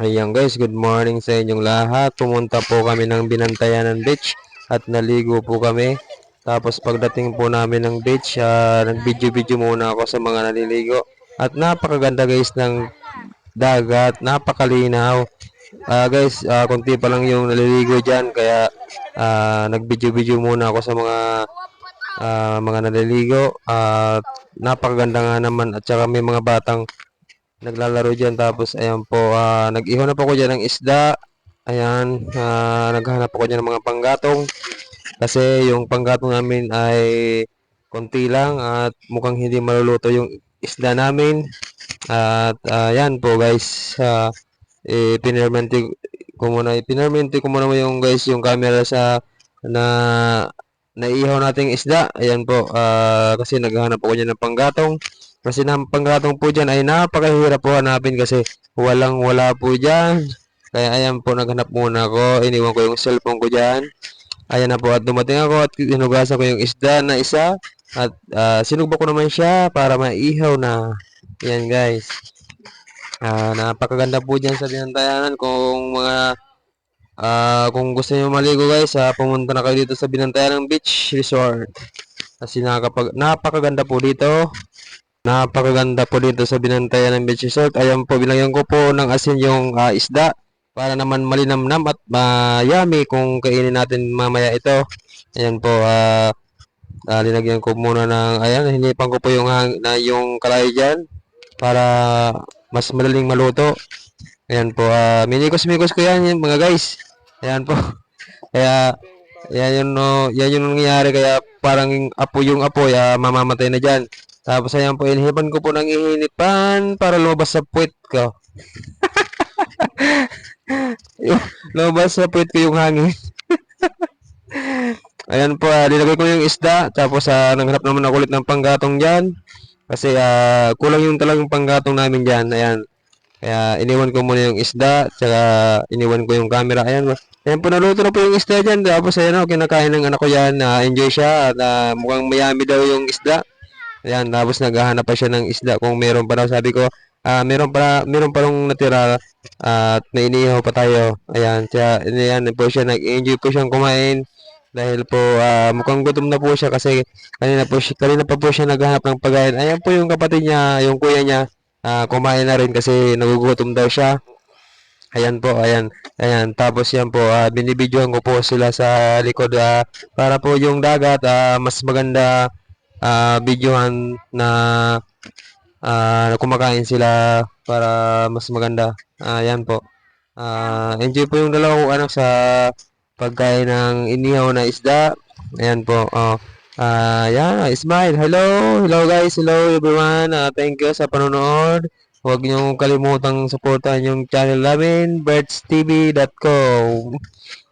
Ayan guys, good morning sa inyong lahat. Pumunta po kami ng Binantayanan Beach at naligo po kami. Tapos pagdating po namin ng beach, nag-video-video muna ako sa mga naliligo. At napakaganda guys ng dagat, napakalinaw. Guys, konti pa lang yung naliligo dyan, kaya nag-video-video muna ako sa mga naliligo. Napakaganda nga naman at saka may mga batang naglalaro dyan. Tapos ayan po, nag-ihaw na po ako dyan ng isda. Ayan, naghahanap ako dyan ng mga panggatong kasi yung panggatong namin ay konti lang at mukhang hindi maluluto yung isda namin. At ayan po guys, pinirmente ko muna yung guys yung camera sa na naihaw nating isda. Ayan po, kasi naghahanap ako dyan ng panggatong. Kasi ng panggatong po dyan ay napakahirap po hanapin kasi wala po dyan. Kaya ayan po, naghanap muna ako. Iniwan ko yung cellphone ko dyan. Ayan na po at dumating ako at hinugasan ko yung isda na isa. At sinugba ko naman siya para maihaw na. Ayan guys. Napakaganda po dyan sa Binantayanan. Kung gusto niyo maligo guys, pumunta na kayo dito sa Binantayanan Beach Resort. Kasi napakaganda po dito. Napakaganda po dito sa Binantayanan Beach Resort. Ayan po, binagyan ko po ng asin yung isda para naman malinamnam at mayami kung kainin natin mamaya ito. Ayan po, linagyan ko muna ng, ayan, hinipan ko po yung kalay dyan para mas madaling maluto. Ayan po, minikos-mikos ko yan mga guys. Ayan po. Kaya, yan yun, no, yan yung nangyayari. Kaya parang yung apoy, mamamatay na dyan. Tapos ayan po, inhipan ko po ng ihinipan para lumabas sa puwet ko. Lumabas sa puwet ko yung hangin. Ayan po, nilagay ko yung isda. Tapos naghanap naman ako ulit ng panggatong dyan. Kasi kulang yung talagang panggatong namin dyan. Ayan. Kaya iniwan ko muna yung isda. Tsaka iniwan ko yung camera. Ayan. Ayan po, naluto na po yung isda dyan. Tapos ayan o, kinakain ng anak ko yan. Enjoy siya. At mukhang mayami daw yung isda. Ayan, tapos naghahanap pa siya ng isda kung meron pa daw. Sabi ko, meron pa nung natira at nainihaw pa tayo. Ayan, ayan po siya, nag-enjoy po siyang kumain dahil po mukhang gutom na po siya kasi kanina pa po siya naghahanap ng pagkain. Ayan po yung kapatid niya, yung kuya niya, kumain na rin kasi nagugutom daw siya. Ayan po, ayan. Ayan, tapos yan po, binibidyohan ko po sila sa likod para po yung dagat mas maganda videohan na kumakain sila para mas maganda. Ayan po. Enjoy po yung dalawang anak sa pagkain ng inihaw na isda. Ayan po. Yeah, smile. Hello. Hello guys. Hello everyone. Thank you sa panonood. Huwag niyo kalimutang suportahan yung channel namin, birdstv.com.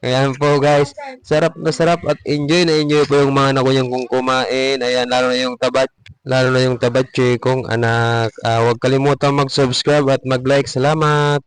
Ayan po guys, sarap na sarap at enjoy na enjoy po yung mga nakunyang kong kumain. Ayan, lalo na yung tabatche kong anak. Huwag kalimutang mag-subscribe at mag-like. Salamat!